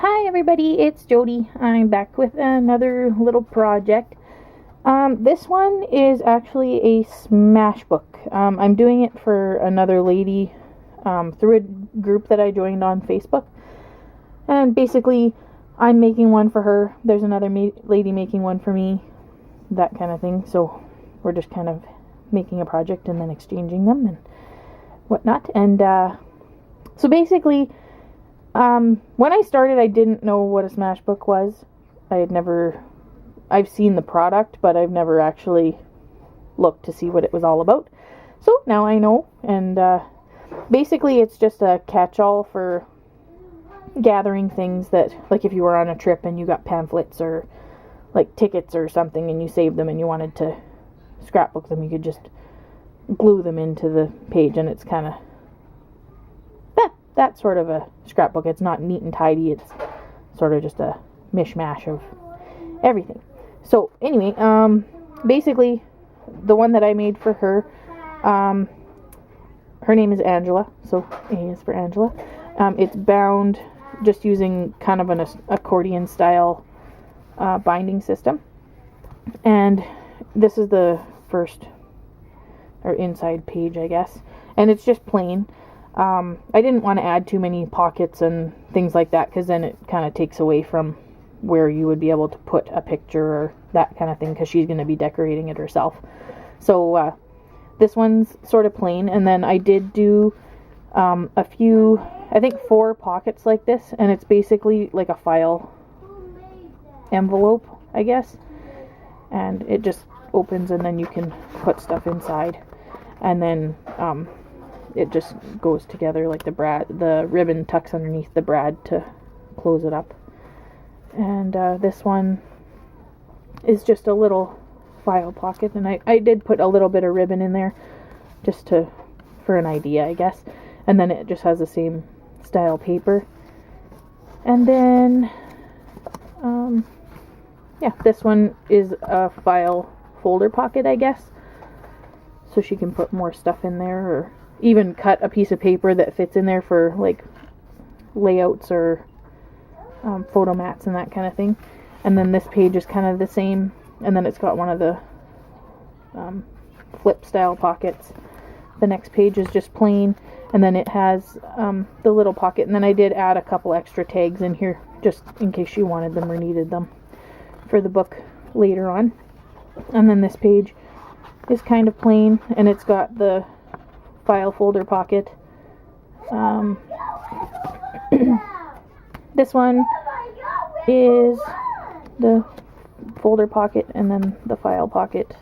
Hi everybody, it's Jody. I'm back with another little project. This one is actually a smash book. I'm doing it for another lady through a group that I joined on Facebook. And basically, I'm making one for her. There's another lady making one for me. That kind of thing. So we're just kind of making a project and then exchanging them and whatnot. And so basically, when I started, I didn't know what a smash book was. I've seen the product, but I've never actually looked to see what it was all about. So now I know, and basically it's just a catch-all for gathering things that, like if you were on a trip and you got pamphlets or like tickets or something and you saved them and you wanted to scrapbook them, you could just glue them into the page, and it's kind of that sort of a scrapbook. It's not neat and tidy. It's sort of just a mishmash of everything. So anyway, basically the one that I made for her, her name is Angela, so A is for Angela. It's bound just using kind of an accordion style binding system, and this is the first or inside page, I guess, and it's just plain. I didn't want to add too many pockets and things like that, because then it kind of takes away from where you would be able to put a picture or that kind of thing, because she's going to be decorating it herself. So this one's sort of plain, and then I did do a few, I think 4 pockets like this, and it's basically like a file envelope, I guess, and it just opens and then you can put stuff inside, and then it just goes together like the ribbon tucks underneath the brad to close it up. And this one is just a little file pocket, and I did put a little bit of ribbon in there just for an idea, I guess. And then it just has the same style paper. And then this one is a file folder pocket, I guess, so she can put more stuff in there, or even cut a piece of paper that fits in there for like layouts or photo mats and that kind of thing. And then this page is kind of the same, and then it's got one of the flip style pockets. The next page is just plain, and then it has the little pocket, and then I did add a couple extra tags in here just in case she wanted them or needed them for the book later on. And then this page is kind of plain, and it's got the file folder pocket. This one is the folder pocket, and then the file pocket,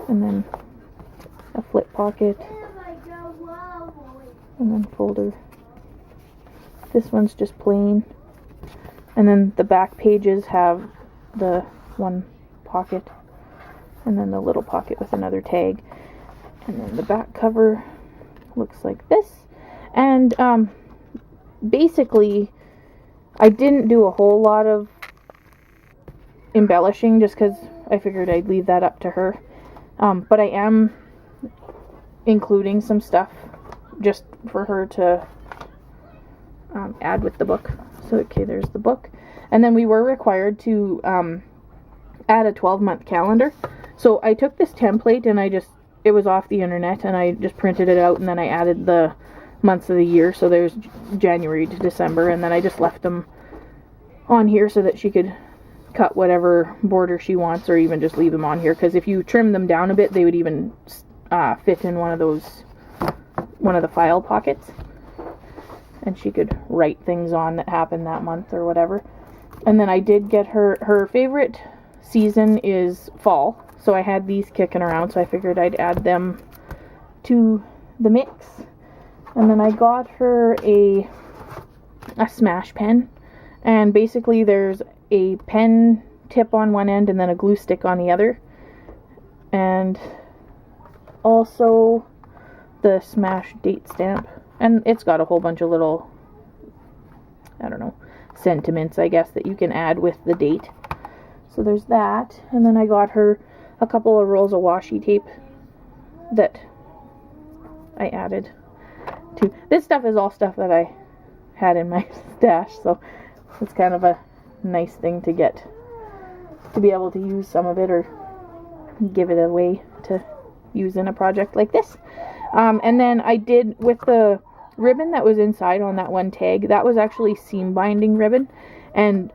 and then a flip pocket, and then folder. This one's just plain, and then the back pages have the one pocket, and then the little pocket with another tag. And then the back cover looks like this. And basically, I didn't do a whole lot of embellishing just because I figured I'd leave that up to her. But I am including some stuff just for her to add with the book. So, okay, there's the book. And then we were required to add a 12-month calendar. So I took this template and it was off the internet, and I just printed it out, and then I added the months of the year. So there's January to December, and then I just left them on here so that she could cut whatever border she wants, or even just leave them on here, because if you trim them down a bit, they would even fit in one of the file pockets, and she could write things on that happened that month or whatever. And then I did get her favorite season is fall. So I had these kicking around, so I figured I'd add them to the mix. And then I got her a smash pen. And basically there's a pen tip on one end and then a glue stick on the other. And also the smash date stamp. And it's got a whole bunch of little, I don't know, sentiments, I guess, that you can add with the date. So there's that. And then I got her a couple of rolls of washi tape that I added to. This stuff is all stuff that I had in my stash, so it's kind of a nice thing to get, to be able to use some of it or give it away to use in a project like this. And then I did, with the ribbon that was inside on that one tag, that was actually seam binding ribbon, and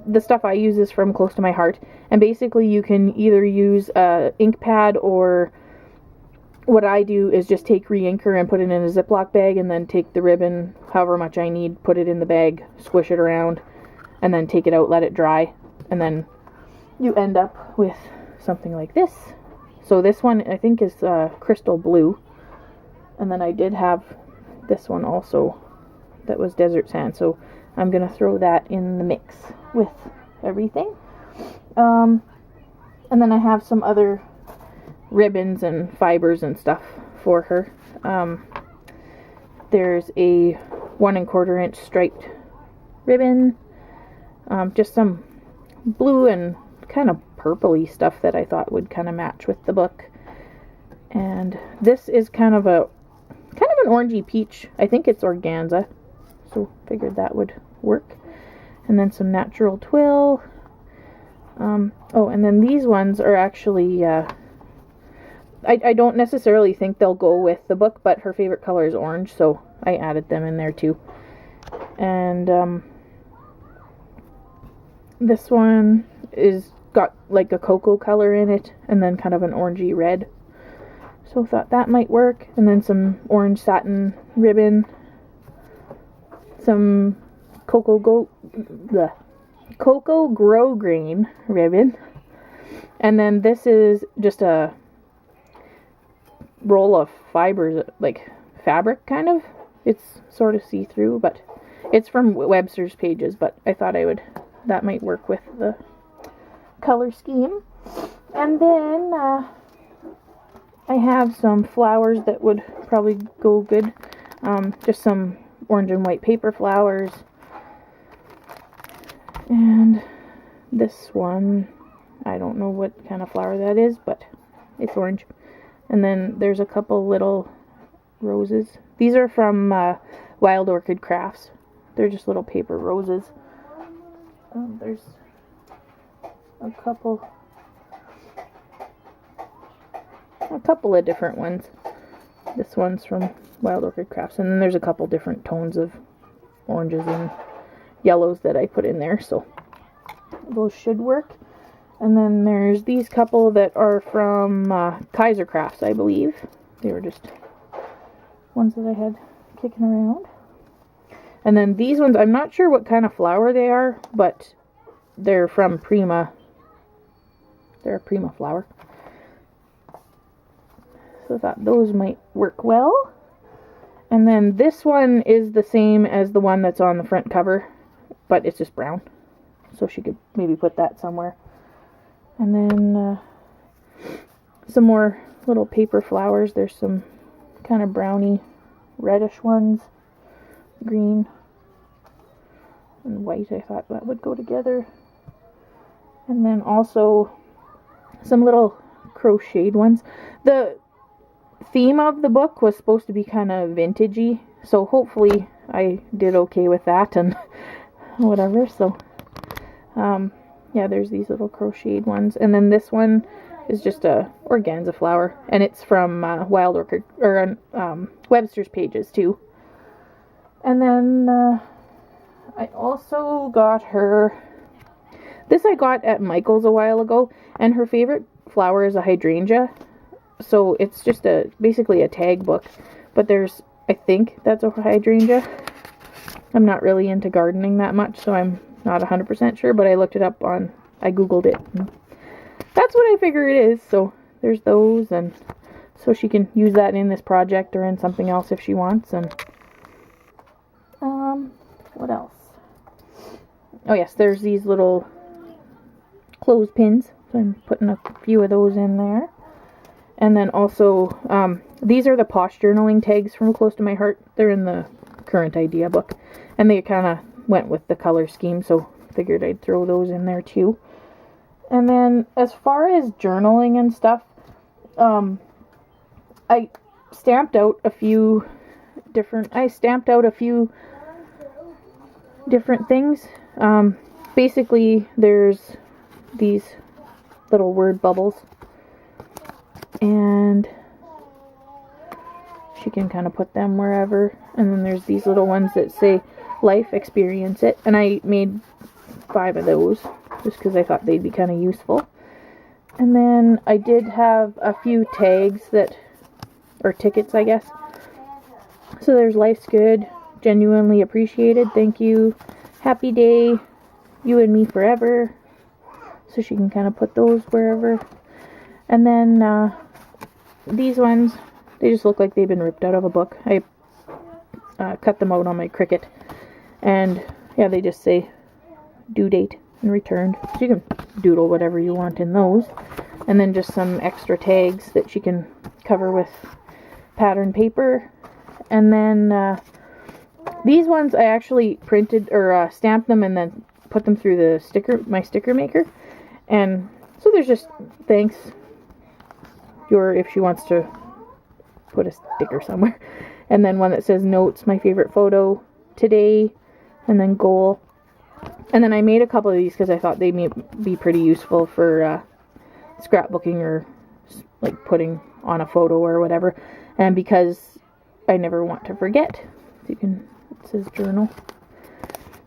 the stuff I use is from Close to My Heart, and basically you can either use a ink pad, or what I do is just take re-inker and put it in a Ziploc bag, and then take the ribbon, however much I need, put it in the bag, squish it around, and then take it out, let it dry, and then you end up with something like this. So this one I think is crystal blue, and then I did have this one also that was desert sand, so I'm gonna throw that in the mix with everything. And then I have some other ribbons and fibers and stuff for her. There's a 1 1/4 inch striped ribbon, just some blue and kind of purpley stuff that I thought would kind of match with the book. And this is kind of an orangey peach. I think it's organza, so figured that would work. And then some natural twill. Oh, and then these ones are actually I don't necessarily think they'll go with the book, but her favorite color is orange, so I added them in there too. And this one is got like a cocoa color in it, and then kind of an orangey red, so thought that might work. And then some orange satin ribbon, some cocoa grow grain ribbon, and then this is just a roll of fibers, like fabric kind of. It's sort of see-through, but it's from Webster's Pages, but I thought that might work with the color scheme. And then I have some flowers that would probably go good. Just some orange and white paper flowers. And this one, I don't know what kind of flower that is, but it's orange. And then there's a couple little roses. These are from Wild Orchid Crafts. They're just little paper roses. There's a couple of different ones. This one's from Wild Orchid Crafts, and then there's a couple different tones of oranges and yellows that I put in there, so those should work. And then there's these couple that are from Kaiser Crafts, I believe. They were just ones that I had kicking around. And then these ones, I'm not sure what kind of flower they are, but they're from Prima. They're a Prima flower. So I thought those might work well. And then this one is the same as the one that's on the front cover, but it's just brown. So she could maybe put that somewhere. And then some more little paper flowers. There's some kind of browny, reddish ones, green and white. I thought that would go together. And then also some little crocheted ones. The theme of the book was supposed to be kind of vintagey, so hopefully I did okay with that and whatever. So yeah, there's these little crocheted ones. And then this one is just a organza flower, and it's from Wild Orchid, or Webster's Pages too. And then I also got her, this I got at Michael's a while ago, and her favorite flower is a hydrangea. So it's just basically a tag book, but there's, I think that's a hydrangea. I'm not really into gardening that much, so I'm not 100% sure, but I looked it up I googled it. And that's what I figure it is. So there's those, and so she can use that in this project or in something else if she wants. And what else? Oh yes, there's these little clothespins. So I'm putting a few of those in there. And then also, these are the posh journaling tags from Close to My Heart. They're in the current idea book, and they kind of went with the color scheme, so figured I'd throw those in there too. And then as far as journaling and stuff, I stamped out a few different things. Basically, there's these little word bubbles, and she can kind of put them wherever. And then there's these little ones that say life, experience it, and I made 5 of those just because I thought they'd be kind of useful. And then I did have a few tags that, or tickets, I guess. So there's life's good, genuinely appreciated, thank you, happy day, you and me forever. So she can kind of put those wherever. And then these ones, they just look like they've been ripped out of a book. I cut them out on my Cricut. And yeah, they just say due date and returned. So you can doodle whatever you want in those. And then just some extra tags that she can cover with pattern paper. And then these ones I actually printed or stamped them and then put them through the my sticker maker. And so there's just thanks, if she wants to put a sticker somewhere. And then one that says notes, my favorite photo, today, and then goal. And then I made a couple of these because I thought they may be pretty useful for scrapbooking or like putting on a photo or whatever. And because I never want to forget, it says journal.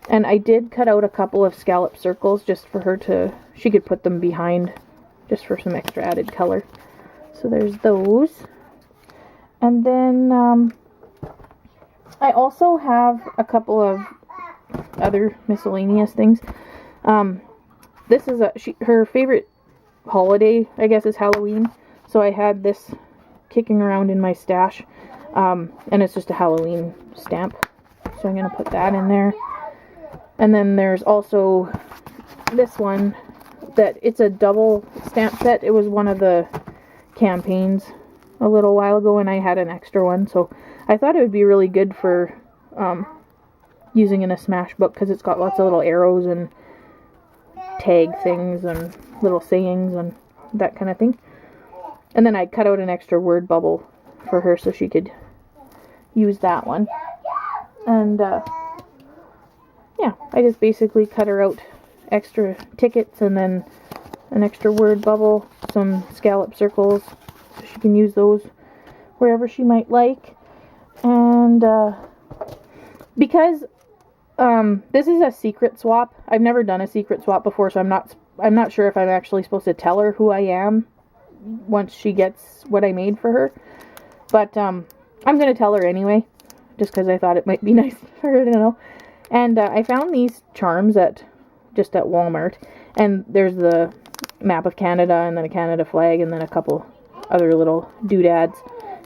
And I did cut out a couple of scallop circles just for her she could put them behind just for some extra added color. So there's those. And then I also have a couple of other miscellaneous things. This is her favorite holiday, I guess, is Halloween. So I had this kicking around in my stash. And it's just a Halloween stamp. So I'm going to put that in there. And then there's also this one that it's a double stamp set. It was one of the campaigns a little while ago and I had an extra one. So I thought it would be really good for using in a smash book because it's got lots of little arrows and tag things and little sayings and that kind of thing. And then I cut out an extra word bubble for her so she could use that one. And yeah, I just basically cut her out extra tickets and then an extra word bubble, some scallop circles, so she can use those wherever she might like. And because this is a secret swap, I've never done a secret swap before, so I'm not sure if I'm actually supposed to tell her who I am once she gets what I made for her. But I'm going to tell her anyway, just because I thought it might be nice for her to know. And I found these charms just at Walmart. And there's the map of Canada, and then a Canada flag, and then a couple other little doodads,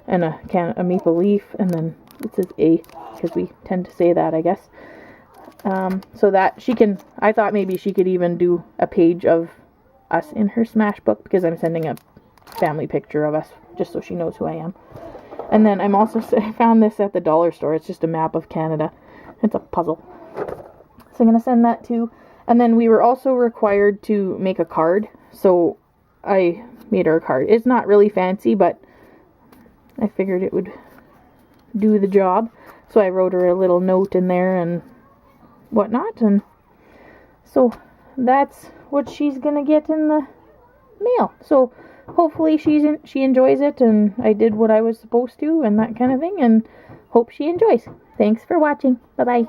and a maple leaf, and then it says A, because we tend to say that, I guess. So that I thought maybe she could even do a page of us in her smash book, because I'm sending a family picture of us, just so she knows who I am. And then I found this at the dollar store. It's just a map of Canada. It's a puzzle. So I'm going to send that too. And then we were also required to make a card. So I made her a card. It's not really fancy, but I figured it would do the job. So I wrote her a little note in there and whatnot. And so that's what she's going to get in the mail. So hopefully she enjoys it, and I did what I was supposed to and that kind of thing, and hope she enjoys. Thanks for watching. Bye-bye.